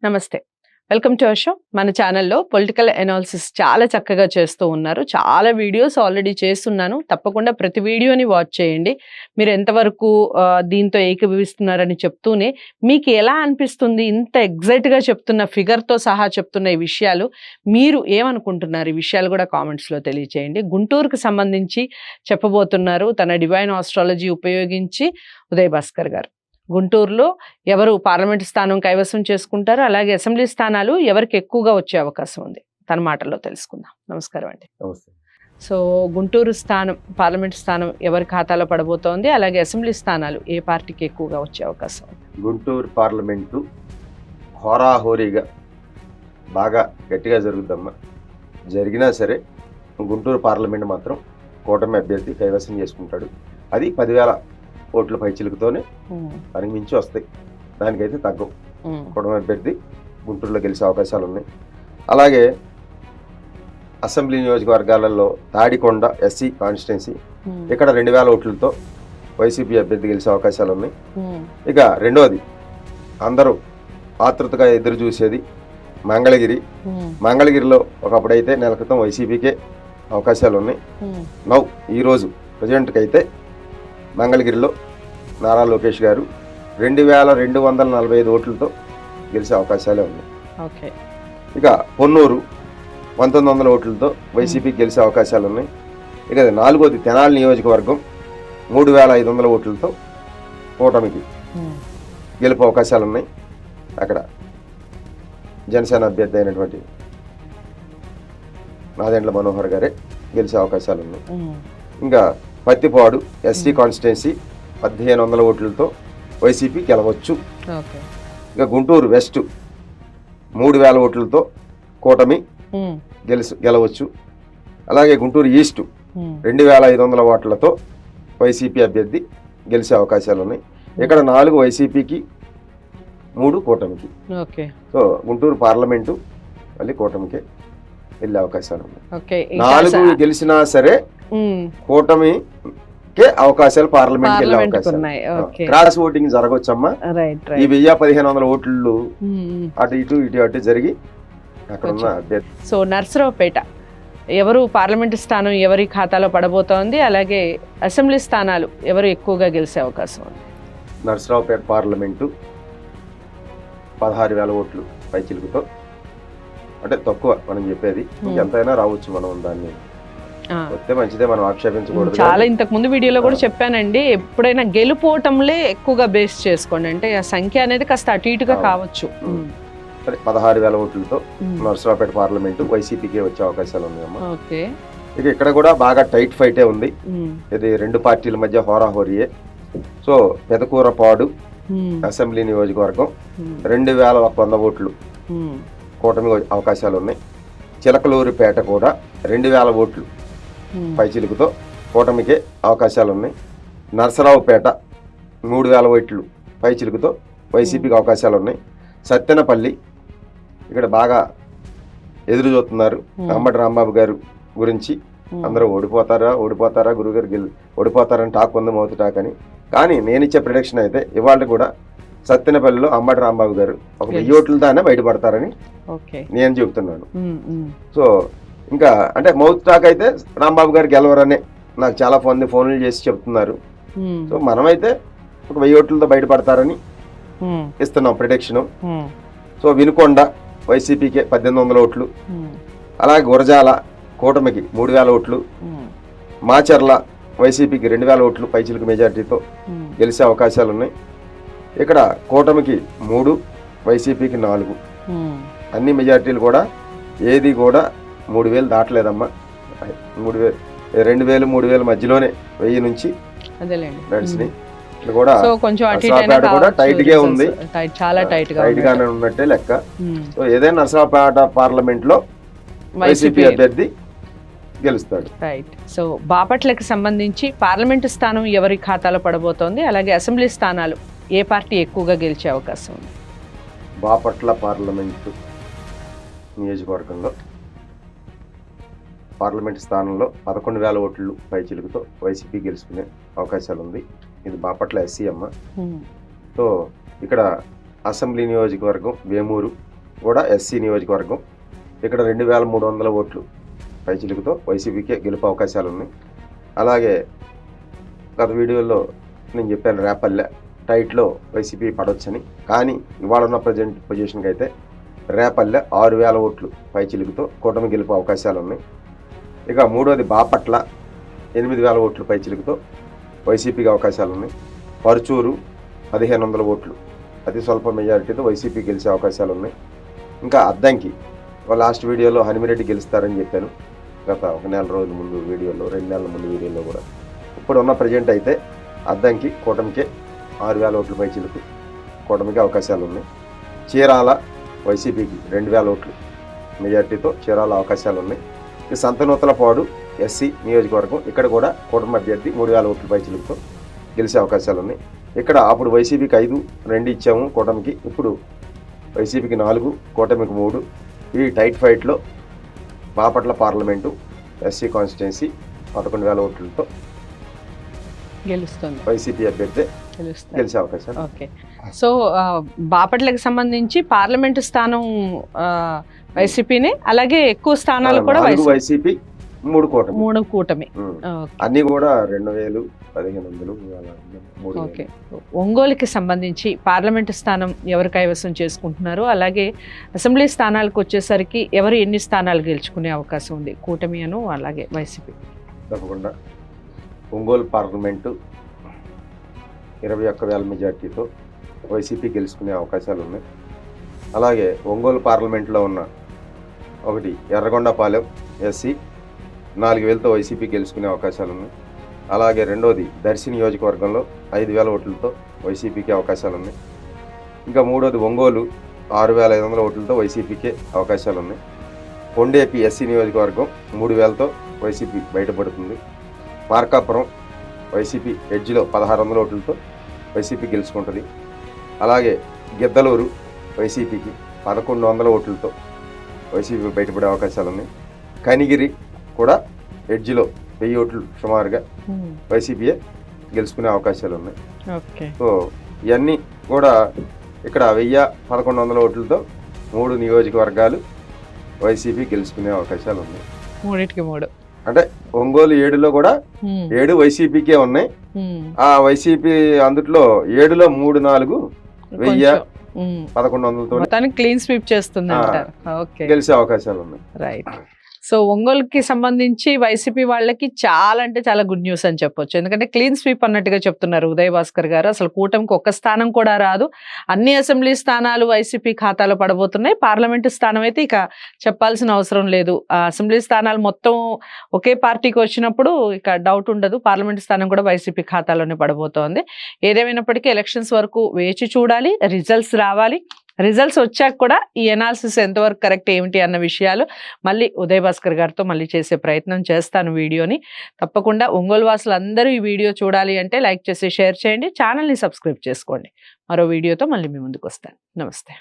నమస్తే. Welcome to our show. మన ఛానల్‌లో పొలిటికల్ అనాలిసిస్ చాలా చక్కగా చేస్తూ ఉన్నారు. చాలా వీడియోస్ ఆల్రెడీ చేస్తున్నాను. తప్పకుండా ప్రతి వీడియోని వాచ్ చేయండి. మీరు ఎంతవరకు దీంతో ఏకీభవిస్తున్నారని చెప్తూనే మీకు ఎలా అనిపిస్తుంది ఇంత ఎగ్జాక్ట్‌గా చెప్తున్న ఫిగర్‌తో సహా చెప్తున్న ఈ విషయాలు? మీరు ఏమనుకుంటున్నారు? ఈ విషయాలు కూడా కామెంట్స్‌లో తెలియజేయండి. గుంటూరుకు సంబంధించి చెప్పబోతున్నారు తన డివైన్ ఆస్ట్రాలజీ ఉపయోగించి ఉదయ్ భాస్కర్ గారు. గుంటూరులో ఎవరు పార్లమెంటు స్థానం కైవసం చేసుకుంటారు, అలాగే అసెంబ్లీ స్థానాలు ఎవరికి ఎక్కువగా వచ్చే అవకాశం ఉంది తన మాటల్లో తెలుసుకుందాం. నమస్కారం అండి. సో గుంటూరు స్థానం, పార్లమెంటు స్థానం ఎవరి ఖాతాలో పడబోతోంది, అలాగే అసెంబ్లీ స్థానాలు ఏ పార్టీకి ఎక్కువగా వచ్చే అవకాశం ఉంది? గుంటూరు పార్లమెంటు హోరాహోరీగా బాగా గట్టిగా జరుగుద్దమ్మా. జరిగినా సరే గుంటూరు పార్లమెంట్ మాత్రం కూటమి అభ్యర్థి కైవసం చేసుకుంటాడు. అది 10,000 ఓట్ల పైచిలుకుతోనే దానికి మించి వస్తాయి, దానికైతే తగ్గవు. కూటమి అభ్యర్థి గుంటూరులో గెలిచే అవకాశాలు ఉన్నాయి. అలాగే అసెంబ్లీ నియోజకవర్గాలలో తాడికొండ ఎస్సీ కాన్స్టిట్యున్సీ, ఇక్కడ 2,000 ఓట్లతో వైసీపీ అభ్యర్థి గెలిచే అవకాశాలు ఉన్నాయి. ఇక రెండోది అందరూ ఆతృతగా ఎదురు చూసేది మంగళగిరిలో ఒకప్పుడైతే నెల క్రితం వైసీపీకే అవకాశాలు ఉన్నాయి. ఈరోజు ప్రజెంట్కి అయితే మంగళగిరిలో నారా లోకేష్ గారు 2,245 ఓట్లతో గెలిచే అవకాశాలే ఉన్నాయి. ఇక పొన్నూరు 1,900 ఓట్లతో వైసీపీకి గెలిచే అవకాశాలు ఉన్నాయి. ఇక నాలుగోది తెనాలి నియోజకవర్గం 3,500 ఓట్లతో కూటమికి గెలుపు అవకాశాలు ఉన్నాయి. అక్కడ జనసేన అభ్యర్థి అయినటువంటి నాదెండ్ల మనోహర్ గారే గెలిచే అవకాశాలు ఉన్నాయి. ఇంకా పత్తిపాడు ఎస్టీ కాన్స్టిట్యున్సీ 1,500 ఓట్లతో వైసీపీ గెలవచ్చు. ఇక గుంటూరు వెస్ట్ 3,000 ఓట్లతో కూటమి గెలవచ్చు. అలాగే గుంటూరు ఈస్ట్ 2,500 ఓట్లతో వైసీపీ అభ్యర్థి గెలిచే అవకాశాలు ఉన్నాయి. ఇక్కడ 4 వైసీపీకి, 3 కూటమికి. సో గుంటూరు పార్లమెంటు మళ్ళీ కూటమికే వెళ్ళే అవకాశాలు ఉన్నాయి. 4 గెలిచినా సరే కూటమికే అవకాశాలు, పార్లమెంట్ వెళ్ళే అవకాశాలు. క్రాస్ ఓటింగ్ జరగవచ్చమ్మా. ఈ 1,000-1,500 ఓట్లు అటు జరిగి అక్కడ ఉన్న అభ్యర్థి. సో నర్సరావుపేట ఎవరు పార్లమెంటు స్థానం ఎవరి ఖాతాలో పడబోతోంది, అలాగే అసెంబ్లీ స్థానాలు ఎవరు ఎక్కువగా గెలిచే అవకాశం ఉంది? నర్సరావుపేట పార్లమెంటు 16,000 ఓట్లు పైచిలుకుతో, అంటే తక్కువ మనం చెప్పేది, ఎంతైనా రావచ్చు. మనం దాన్ని వస్తే మంచిదే, మనం ఆక్షేపించకూడదు. చాలా ఇంతకు ముందు వీడియోలో కూడా చెప్పానండి, ఎప్పుడైనా గెలుపోవటంలే ఎక్కువగా బేస్ చేసుకోండి, అంటే ఆ సంఖ్య అనేది కాస్త అటు ఇటుగా కావచ్చు. 16,000 ఓట్లతో నర్సరావుపేట పార్లమెంటు వైసీపీకి వచ్చే అవకాశాలు ఉన్నాయమ్మా. ఇక ఇక్కడ కూడా బాగా టైట్ ఫైటే ఉంది. ఇది 2 పార్టీల మధ్య హోరాహోరీయే. సో పెదకూరపాడు అసెంబ్లీ నియోజకవర్గం 2,100 ఓట్లు కూటమి అవకాశాలు ఉన్నాయి. చిలకలూరిపేట కూడా 2,000 ఓట్లు పైచిలుకుతో కూటమికే అవకాశాలు ఉన్నాయి. నర్సరావుపేట 3,000 ఓట్లు పైచిలుకుతో వైసీపీకి అవకాశాలు ఉన్నాయి. సత్తెనపల్లి ఇక్కడ బాగా ఎదురు చూస్తున్నారు అంబటి రాంబాబు గారు గురించి. అందరూ ఓడిపోతారా గురుగారు ఓడిపోతారని టాక్ ఉంది, మౌత్ టాక్ అని. కానీ నేను ఇచ్చే ప్రిడిక్షన్ అయితే ఇవాళ కూడా సత్తెనపల్లిలో అంబటి రాంబాబు గారు ఒక 1000 ఓట్లతోనే బయటపడతారని నేను చెబుతున్నాను. సో ఇంకా అంటే మౌత్ టాక్ అయితే రాంబాబు గారు గెలవరనే నాకు చాలా ఫోన్లు చేసి చెప్తున్నారు. సో మనమైతే ఒక 1000 ఓట్లతో బయటపడతారని ఇస్తున్నాం ప్రిడిక్షన్. సో వినుకొండ వైసీపీకి 1,800 ఓట్లు, అలాగే గురజాల కూటమికి 3,000 ఓట్లు, మాచర్ల వైసీపీకి 2,000 ఓట్లు పైచిలుకు మెజార్టీతో గెలిచే అవకాశాలు ఉన్నాయి. ఇక్కడ కూటమికి 3, వైసీపీకి 4. అన్ని మెజార్టీలు కూడా ఏది కూడా 3,000 దాటలేదమ్మా. 2,000, 3,000 మధ్యలోనే 1,000 నుంచి నడిచినాయి. కూడా టైట్ గా ఉంది, చాలా టైట్ గానే ఉన్నట్టే లెక్క. సో ఏదైనా నర్సరావుపేట పార్లమెంట్ లో వైసీపీ అభ్యర్థి గెలుస్తాడు. రైట్. సో బాపట్లకి సంబంధించి పార్లమెంటు స్థానం ఎవరి ఖాతాలో పడబోతోంది, అలాగే అసెంబ్లీ స్థానాలు ఏ పార్టీ ఎక్కువగా గెలిచే అవకాశం ఉంది? బాపట్ల పార్లమెంటు నియోజకవర్గంలో పార్లమెంట్ స్థానంలో 11,000 ఓట్లు పైచిలుకుతో వైసీపీ గెలుచుకునే అవకాశాలు ఉంది. ఇది బాపట్ల ఎస్సీ అమ్మ. సో ఇక్కడ అసెంబ్లీ నియోజకవర్గం వేమూరు కూడా ఎస్సీ నియోజకవర్గం. ఇక్కడ 2300 ఓట్లు పైచిలుకుతో వైసీపీకే గెలుపు అవకాశాలు ఉన్నాయి. అలాగే గత వీడియోలో నేను చెప్పాను రేపల్లె టైట్లో వైసీపీ పడవచ్చని. కానీ ఇవాళ ఉన్న ప్రజెంట్ పొజిషన్కి అయితే రేపల్లె 6000 ఓట్లు పైచిలుకుతో కూటమి గెలుపు అవకాశాలు ఉన్నాయి. ఇక మూడోది బాపట్ల 8000 ఓట్లు పైచిలుకుతో వైసీపీకి అవకాశాలు ఉన్నాయి. పరుచూరు 1500 ఓట్లు అతి స్వల్ప మెజారిటీతో వైసీపీ గెలిచే అవకాశాలు ఉన్నాయి. ఇంకా అద్దంకి లాస్ట్ వీడియోలో హనుమిరెడ్డి గెలుస్తారని చెప్పాను గత 1 నెల రోజుల ముందు వీడియోలో, 2 నెలల ముందు వీడియోలో కూడా. ఇప్పుడు ఉన్న ప్రజెంట్ అయితే అద్దంకి కూటమికే 6000 ఓట్లు పైచిలుకు కూటమికి అవకాశాలు ఉన్నాయి. చీరాల వైసీపీకి 2000 ఓట్లు మెజారిటీతో చీరాల అవకాశాలు ఉన్నాయి. ఈ సంతనూతలపాడు ఎస్సీ నియోజకవర్గం, ఇక్కడ కూడా కూటమి అభ్యర్థి 3000 ఓట్ల పైచిలుకుతో గెలిచే అవకాశాలు ఉన్నాయి. ఇక్కడ అప్పుడు వైసీపీకి 5-2 ఇచ్చాము కూటమికి, ఇప్పుడు వైసీపీకి 4 కూటమికి 3. ఈ టైట్ ఫైట్లో బాపట్ల పార్లమెంటు ఎస్సీ కాన్స్టిట్యున్సీ 11,000 ఓట్లతో గెలుస్తుంది వైసీపీ అభ్యర్థి గెలిచే అవకాశం. ఓకే. సో బాపట్లకు సంబంధించి పార్లమెంటు స్థానం వైసీపీనే, అలాగే ఎక్కువ స్థానాలు కూడా వైసీపీ, 3 కూటమి. అన్ని కూడా 2000, 1500. ఓకే. ఒంగోలుకి సంబంధించి పార్లమెంటు స్థానం ఎవరు కైవసం చేసుకుంటున్నారు, అలాగే అసెంబ్లీ స్థానాలకు వచ్చేసరికి ఎవరు ఎన్ని స్థానాలు గెలుచుకునే అవకాశం ఉంది, కూటమి అను అలాగే వైసీపీ? తప్పకుండా ఒంగోలు పార్లమెంటు 21,000 మెజార్టీతో వైసీపీ గెలుచుకునే అవకాశాలు ఉన్నాయి. అలాగే ఒంగోలు పార్లమెంట్లో ఉన్న ఒకటి ఎర్రగొండపాలెం ఎస్సీ 4,000తో వైసీపీ గెలుచుకునే అవకాశాలు ఉన్నాయి. అలాగే రెండోది దర్శి నియోజకవర్గంలో 5,000 ఓట్లతో వైసీపీకి అవకాశాలు ఉన్నాయి. ఇంకా మూడోది ఒంగోలు 6,500 ఓట్లతో వైసీపీకే అవకాశాలు ఉన్నాయి. కొండేపి ఎస్సీ నియోజకవర్గం 3,000తో వైసీపీ బయటపడుతుంది. మార్కాపురం వైసీపీ ఎడ్జ్లో 1,600 ఓట్లతో వైసీపీ గెలుచుకుంటుంది. అలాగే గిద్దలూరు వైసీపీకి 1,100 ఓట్లతో వైసీపీ బయటపడే అవకాశాలు ఉన్నాయి. కనిగిరి కూడా ఎడ్జ్లో 1000 ఓట్లు సుమారుగా వైసీపీయే గెలుచుకునే అవకాశాలు ఉన్నాయి. సో ఇవన్నీ కూడా ఇక్కడ 1,000-1,100 ఓట్లతో 3 నియోజకవర్గాలు వైసీపీ గెలుచుకునే అవకాశాలు ఉన్నాయి. 3 అంటే ఒంగోలు 7లో కూడా 7 వైసీపీకే ఉన్నాయి. ఆ వైసీపీ అందుట్లో 7లో 3-4 1,100తో క్లీన్ స్వీప్ చేస్తుంది, గెలిచే అవకాశాలు ఉన్నాయి. రైట్. సో ఒంగోలుకి సంబంధించి వైసీపీ వాళ్ళకి చాలా అంటే చాలా గుడ్ న్యూస్ అని చెప్పొచ్చు. ఎందుకంటే క్లీన్ స్వీప్ అన్నట్టుగా చెప్తున్నారు ఉదయ్ భాస్కర్ గారు. అసలు కూటమికి ఒక్క స్థానం కూడా రాదు, అన్ని అసెంబ్లీ స్థానాలు వైసీపీ ఖాతాలో పడబోతున్నాయి. పార్లమెంటు స్థానం అయితే ఇక చెప్పాల్సిన అవసరం లేదు. అసెంబ్లీ స్థానాలు మొత్తం ఒకే పార్టీకి వచ్చినప్పుడు ఇక డౌట్ ఉండదు, పార్లమెంటు స్థానం కూడా వైసీపీ ఖాతాలోనే పడబోతోంది. ఏదేమైనప్పటికీ ఎలక్షన్స్ వరకు వేచి చూడాలి, రిజల్ట్స్ రావాలి. రిజల్ట్స్ వచ్చాక కూడా ఈ ఎనాలిసిస్ ఎంతవరకు కరెక్ట్ ఏమిటి అన్న విషయాలు మళ్ళీ ఉదయ్ భాస్కర్ గారితో మళ్ళీ చేసే ప్రయత్నం చేస్తాను వీడియోని. తప్పకుండా ఒంగోలు వాసులు అందరూ ఈ వీడియో చూడాలి అంటే లైక్ చేసి షేర్ చేయండి, ఛానల్ని సబ్స్క్రైబ్ చేసుకోండి. మరో వీడియోతో మళ్ళీ మీ ముందుకు వస్తాను. నమస్తే.